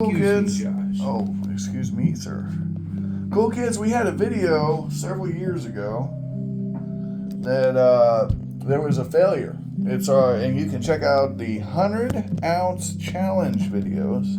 Cool kids. Josh. Oh, excuse me, sir. Cool kids, we had a video several years ago that there was a failure. It's and you can check out the 100-ounce challenge videos.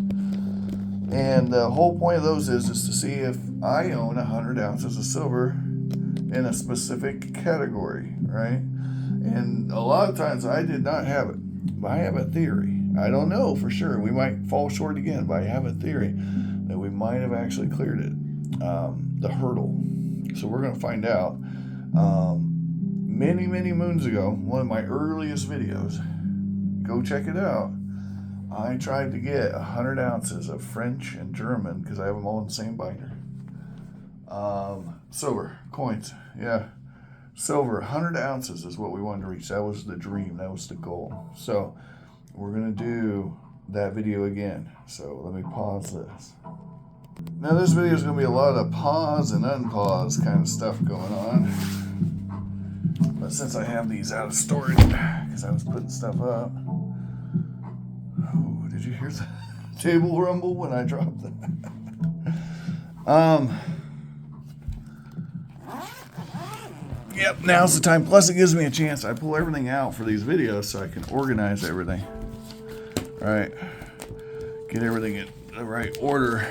And the whole point of those is to see if I own 100 ounces of silver in a specific category, right? And a lot of times I did not have it, but I have a theory. I don't know for sure. We might fall short again, but I have a theory that we might have actually cleared it, the hurdle. So we're going to find out. Many moons ago, one of my earliest videos, go check it out. I tried to get 100 ounces of French and German, because I have them all in the same binder. Silver coins, yeah. Silver, 100 ounces is what we wanted to reach. That was the dream. That was the goal. So we're going to do that video again. So let me pause this. Now this video is going to be a lot of pause and unpause kind of stuff going on. But since I have these out of storage, because I was putting stuff up. Oh, did you hear the table rumble when I dropped that? Yep, now's the time. Plus, it gives me a chance. I pull everything out for these videos so I can organize everything. All right. Get everything in the right order.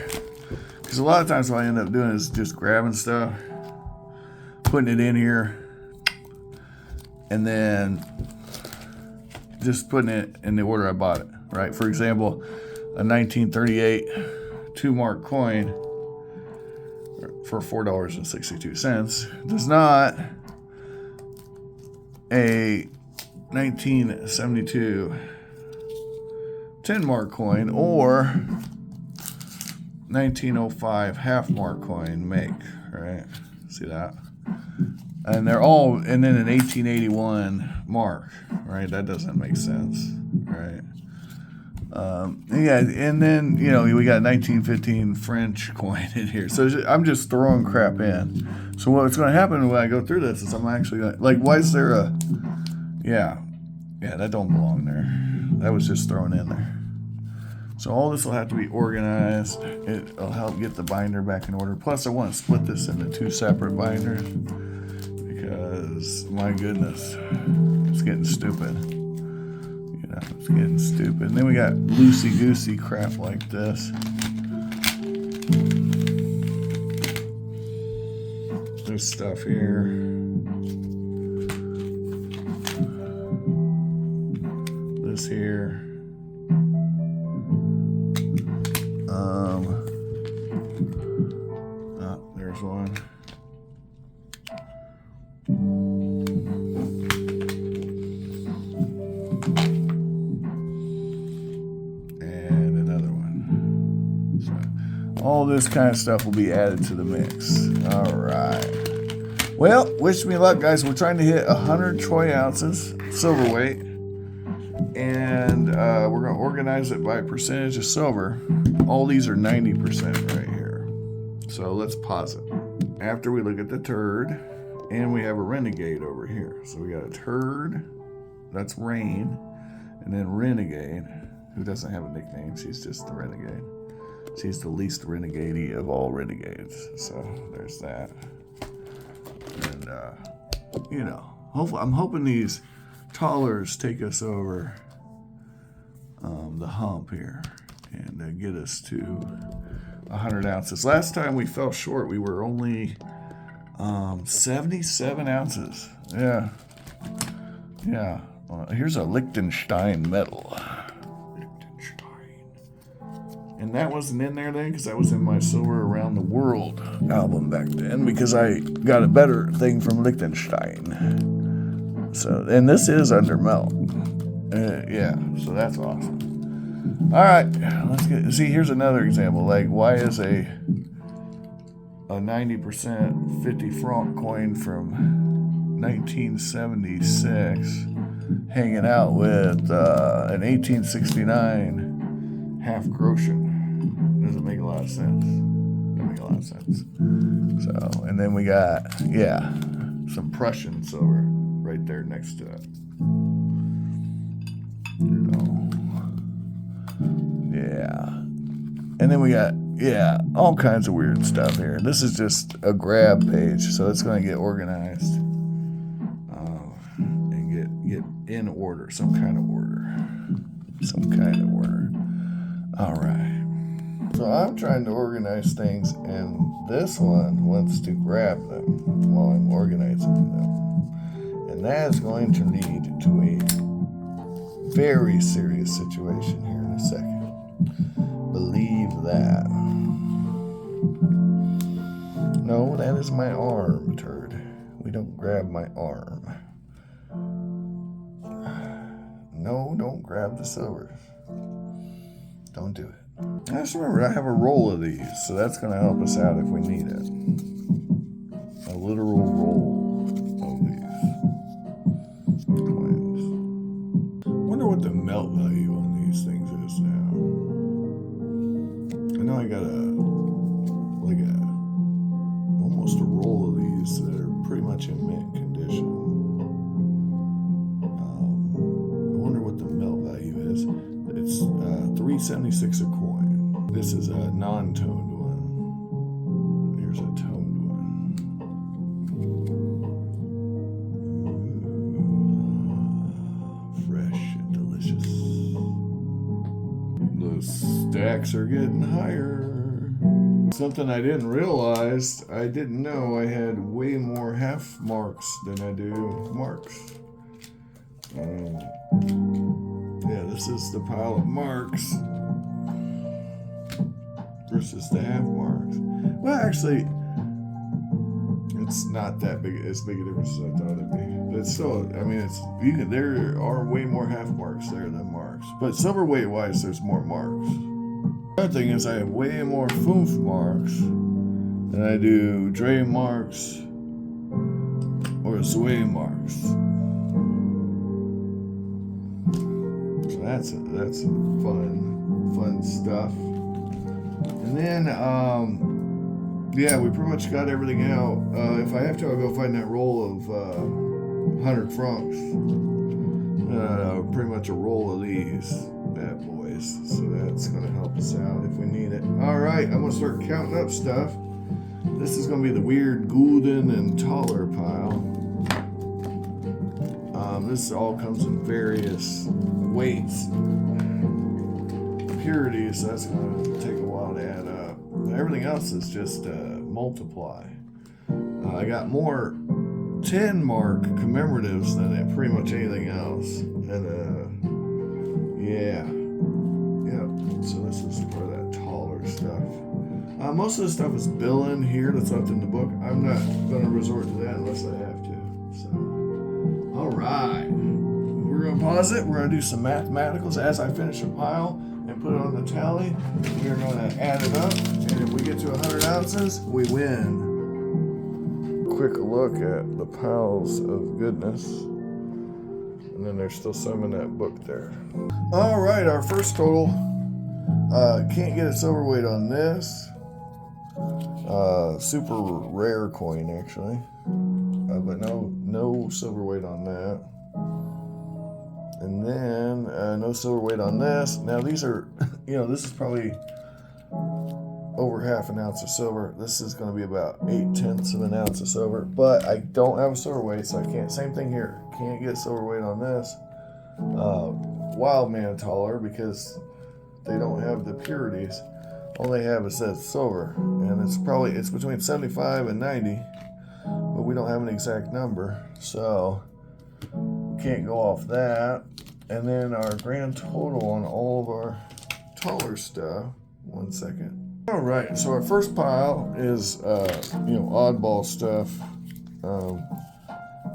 Because a lot of times what I end up doing is just grabbing stuff, putting it in here, and then just putting it in the order I bought it, right? For example, a 1938 2-mark coin for $4.62 does not a 1972 10-mark coin or 1905 half-mark coin make, right? See that? And they're all, and then an 1881 mark, right? That doesn't make sense, right? Yeah, and then, you know, we got 1915 French coin in here. So I'm just throwing crap in. So what's going to happen when I go through this is I'm actually going to, like, why is there a, yeah, that don't belong there. That was just thrown in there. So all this will have to be organized. It'll help get the binder back in order. Plus, I want to split this into 2 separate binders because, my goodness, it's getting stupid. You know, it's getting stupid. And then we got loosey-goosey crap like this. This stuff here. This here. There's one. And another one. So all this kind of stuff will be added to the mix. All right. Well, wish me luck, guys. We're trying to hit 100 troy ounces, silver weight. And we're going to organize it by percentage of silver. All these are 90% right here. So let's pause it. After we look at the turd, and we have a renegade over here. So we got a turd, that's Rain, and then Renegade, who doesn't have a nickname. She's just the renegade. She's the least renegade of all renegades. So there's that. And, you know, hopefully, I'm hoping these tallers take us over the hump here and get us to 100 ounces. Last time we fell short, we were only 77 ounces. Yeah. Here's a Liechtenstein medal. And that wasn't in there then because that was in my Silver Around the World album back then because I got a better thing from Liechtenstein. So, and this is under melt. Yeah, so that's awesome. All right, let's see. Here's another example. Like, why is a 90% 50 franc coin from 1976 hanging out with an 1869 half groschen? Doesn't make a lot of sense. Doesn't make a lot of sense. So, and then we got some Prussian silver right there next to it. Yeah. And then we got, yeah, all kinds of weird stuff here. This is just a grab page, so it's going to get organized and get in order, some kind of order. Some kind of order. All right. So I'm trying to organize things, and this one wants to grab them while I'm organizing them. And that is going to lead to a very serious situation here in a second. Believe that. No, that is my arm, turd. We don't grab my arm. No, don't grab the silvers. Don't do it. I just remembered I have a roll of these, so that's going to help us out if we need it. A literal roll of these coins. I wonder what the melt value on these things is now. I know I got almost a roll of these that are pretty much in mint condition. I wonder what the melt value is. It's $3.76 a coin. This is a non-toned one. Here's a toned one. Ooh, fresh and delicious. The stacks are getting higher. Something I didn't realize, I didn't know I had way more half marks than I do marks. Yeah, this is the pile of marks versus the half marks. Well, actually, it's not that big, as big a difference as I thought it'd be. But it's still, I mean, there are way more half marks there than marks. But silver weight wise, there's more marks. The other thing is I have way more foof marks than I do Dre marks or Sway marks. So that's fun stuff. And then yeah, we pretty much got everything out. If I have to, I'll go find that roll of 100 francs. Pretty much a roll of these bad boys. So that's going to help us out if we need it. Alright, I'm going to start counting up stuff. This is going to be the weird Gulden and taller pile. This all comes in various weights, purities, so that's going to take a while to add up. Everything else is just multiply. I got more 10 mark commemoratives than pretty much anything else. And yeah. So this is part of that taller stuff. Most of the stuff is billing here that's left in the book. I'm not going to resort to that unless I have to. So, all right. We're going to pause it. We're going to do some mathematicals as I finish a pile and put it on the tally. We're going to add it up. And if we get to 100 ounces, we win. Quick look at the piles of goodness. And then there's still some in that book there. All right, our first total. Can't get a silver weight on this. Super rare coin, actually. But no silver weight on that. And then no silver weight on this. Now these are, this is probably over half an ounce of silver. This is going to be about 0.8 of an ounce of silver. But I don't have a silver weight, so I can't. Same thing here. Can't get silver weight on this. Wild man taller because they don't have the purities. All they have is that silver, and it's between 75 and 90, but we don't have an exact number, so we can't go off that. And then our grand total on all of our taller stuff. 1 second. All right, so our first pile is oddball stuff.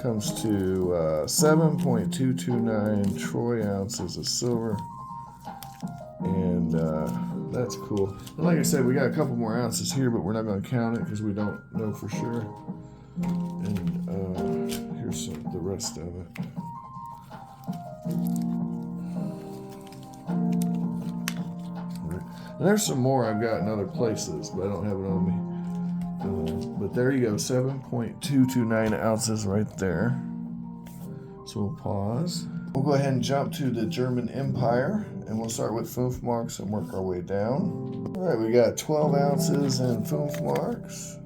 Comes to 7.229 troy ounces of silver. And that's cool. And like I said, we got a couple more ounces here, but we're not going to count it because we don't know for sure. And here's the rest of it. And there's some more I've got in other places, but I don't have it on me. But there you go, 7.229 ounces right there. So we'll pause. We'll go ahead and jump to the German Empire, and we'll start with Fünf marks and work our way down. All right, we got 12 ounces in Fünf marks.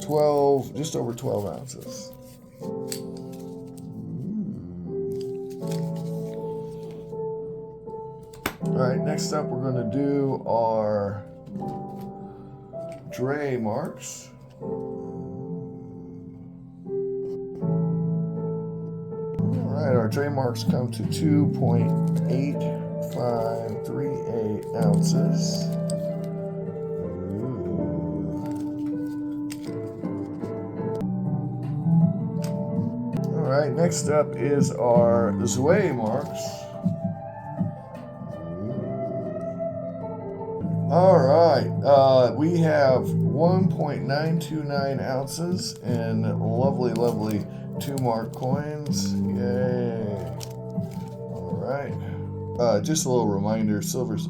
12, just over 12 ounces. All right, next up we're going to do our Redeux marks. All right, our Redeux marks come to 2.8538 ounces. All right, next up is our Redeux marks. All right, we have 1.929 ounces in lovely, lovely 2-mark coins. Yay. All right. Just a little reminder, silver's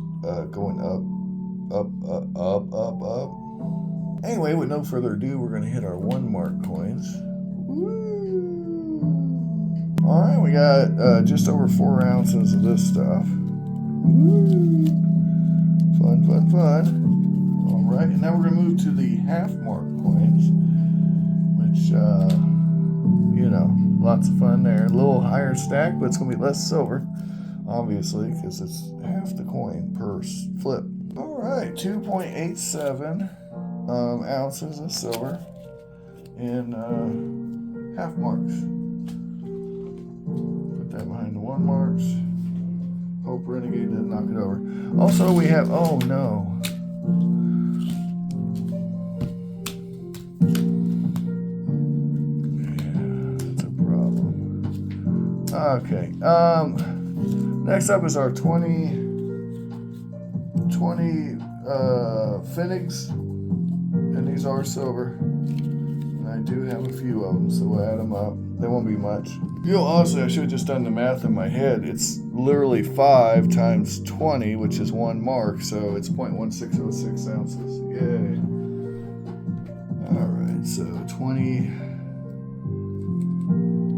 going up. Anyway, with no further ado, we're going to hit our 1-mark coins. Woo. All right, we got just over 4 ounces of this stuff. Woo. Fun, fun, fun. All right, and now we're going to move to the half-mark coins, which, you know, lots of fun there. A little higher stack, but it's going to be less silver, obviously, because it's half the coin per flip. All right, 2.87 ounces of silver in half marks. Put that behind the 1 marks. Hope Renegade didn't knock it over. Also, we have, oh no. Yeah, that's a problem. Okay. Next up is our 20 Finnigs, and these are silver. And I do have a few of them, so we'll add them up. They won't be much. You know, honestly, I should have just done the math in my head. It's literally 5 times 20, which is 1 mark, so it's 0.1606 ounces. Yay. All right, so 20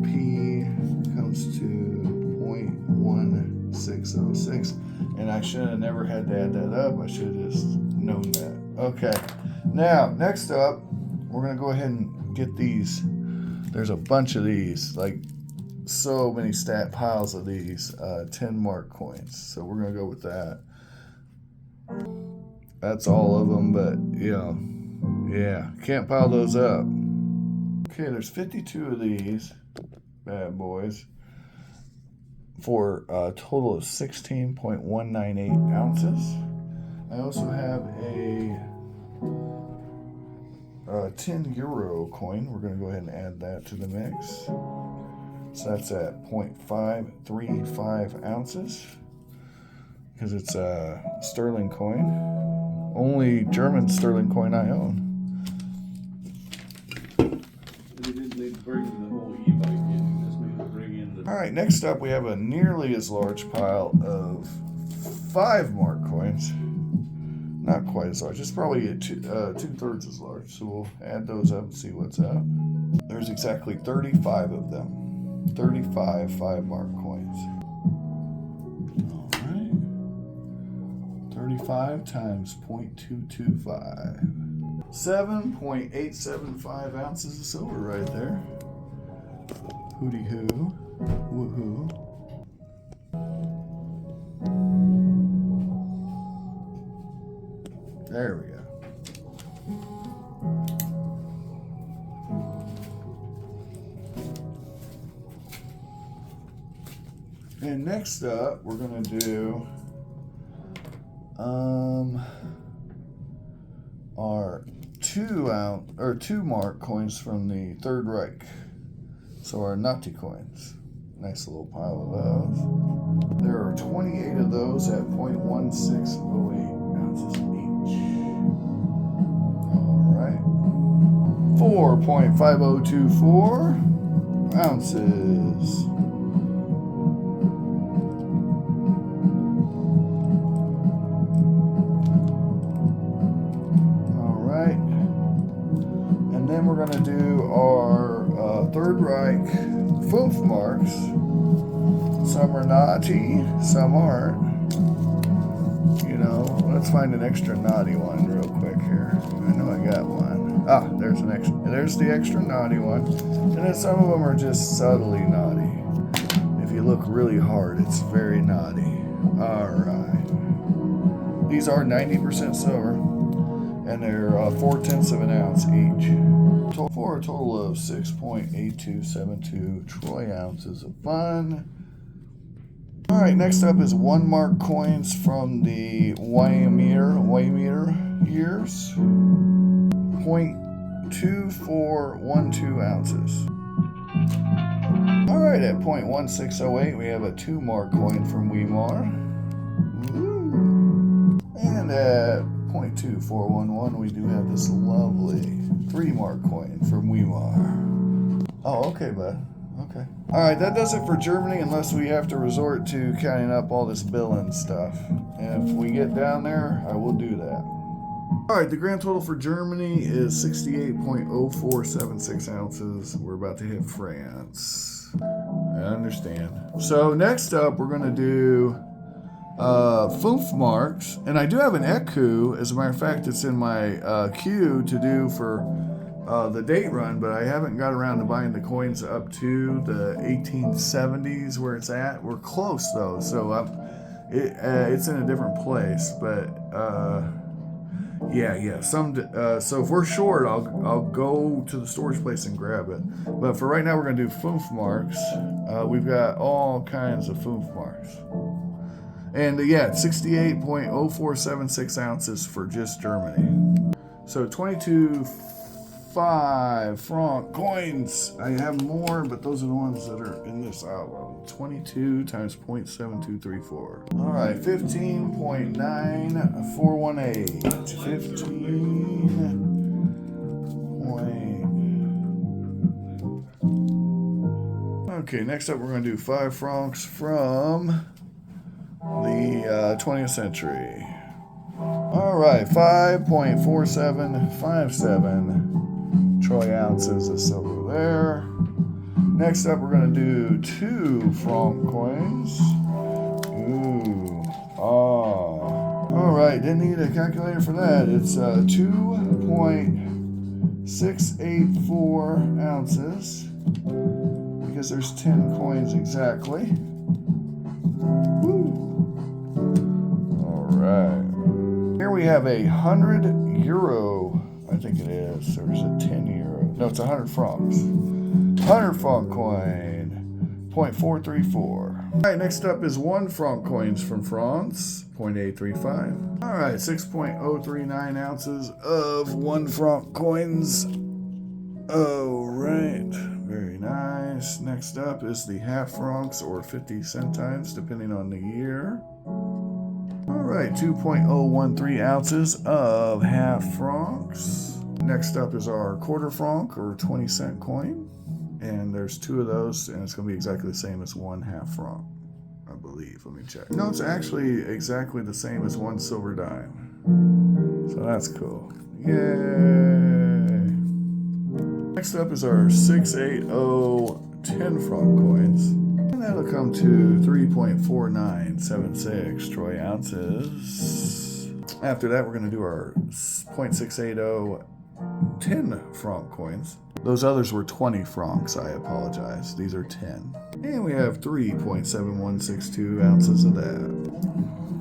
P comes to 0.1606, and I should have never had to add that up. I should have just known that. Okay, now, next up, we're going to go ahead and get these. There's a bunch of these, like so many stat piles of these 10-mark coins. So we're going to go with that. That's all of them, but yeah, can't pile those up. Okay, there's 52 of these bad boys for a total of 16.198 ounces. I also have a 10 euro coin. We're going to go ahead and add that to the mix. So that's at 0.535 ounces because it's a sterling coin. Only German sterling coin I own. All right, next up we have a nearly as large pile of 5-mark coins. Not quite as large. It's probably 2/3 as large. So we'll add those up and see what's up. There's exactly 35 of them. 35 5-mark coins. All right. 35 times 0.225. 7.875 ounces of silver right there. Hooty hoo. Woohoo. There we go. And next up, we're going to do our 2-mark coins from the Third Reich. So our Nazi coins. Nice little pile of those. There are 28 of those at 0.1608 ounces each. All right. 4.5024 ounces. All right. And then we're going to do our Third Reich Fünf marks. Some are naughty, some aren't. You know, let's find an extra naughty one real quick here. I know I got one. Ah, there's an extra. There's the extra naughty one. And then some of them are just subtly naughty. If you look really hard, it's very naughty. All right. These are 90% silver, and they're 0.4 of an ounce each. For a total of 6.8272 troy ounces of fun. All right, next up is 1 mark coins from the Weimar years. 0.2412 ounces. All right, at 0.1608, we have a 2 mark coin from Weimar. And at 0.2411, we do have this lovely 3 mark coin from Weimar. Oh, okay, bud. Okay. All right, that does it for Germany, unless we have to resort to counting up all this billing stuff. And if we get down there, I will do that. All right, the grand total for Germany is 68.0476 ounces. We're about to hit France. I understand. So next up, we're going to do Fünf marks, and I do have an ECU. As a matter of fact, it's in my queue to do for the date run, but I haven't got around to buying the coins up to the 1870s where it's at. We're close though, so it's in a different place. But yeah. So if we're short, I'll go to the storage place and grab it. But for right now, we're gonna do Fünf marks. We've got all kinds of Fünf marks. And yeah, 68.0476 ounces for just Germany. So 22.5 franc coins. I have more, but those are the ones that are in this album. 22 times 0.7234. All right, 15.9418. 15. Okay, next up we're going to do 5 francs from the 20th century. All right, 5.4757 troy ounces of silver there. Next up, we're going to do 2 franc coins. Ooh, all right, didn't need a calculator for that. It's 2.684 ounces because there's 10 coins exactly. Woo. All right. Here we have a 100 euro, I think it is, or is it 10 euro? No, it's 100 francs. 100 franc coin, 0.434. All right, next up is 1 franc coins from France, 0.835. All right, 6.039 ounces of 1 franc coins. All right, very nice. Next up is the half francs or 50 centimes, depending on the year. All right, 2.013 ounces of half francs. Next up is our quarter franc or 20-cent coin. And there's 2 of those, and it's going to be exactly the same as 1 half franc, I believe. Let me check. No, it's actually exactly the same as 1 silver dime. So that's cool. Yay! Next up is our 680 10 franc coins. And that'll come to 3.4976 troy ounces. After that, we're going to do our 0.680 10 franc coins. Those others were 20 francs, I apologize. These are 10. And we have 3.7162 ounces of that.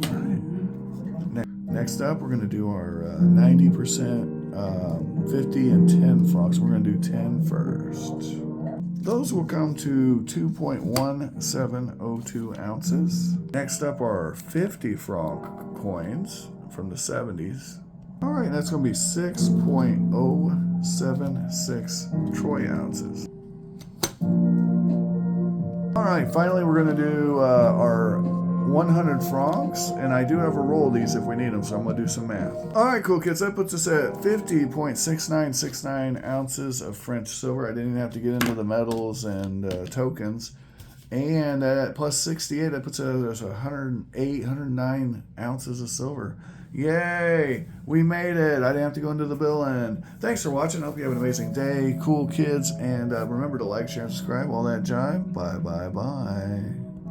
All right. Next up, we're going to do our 90%, 50 and 10 francs. We're going to do 10 first. Those will come to 2.1702 ounces. Next up are 50 franc coins from the 70s. All right, that's going to be 6.076 troy ounces. All right, finally we're going to do our 100 francs, and I do have a roll of these if we need them, so I'm going to do some math. All right, cool kids, that puts us at 50.6969 ounces of French silver. I didn't even have to get into the metals and tokens. And at plus 68, that puts us 108, 109 ounces of silver. Yay! We made it. I didn't have to go into the billing. Thanks for watching. I hope you have an amazing day. Cool kids. And remember to like, share, and subscribe. All that jive. Bye, bye, bye.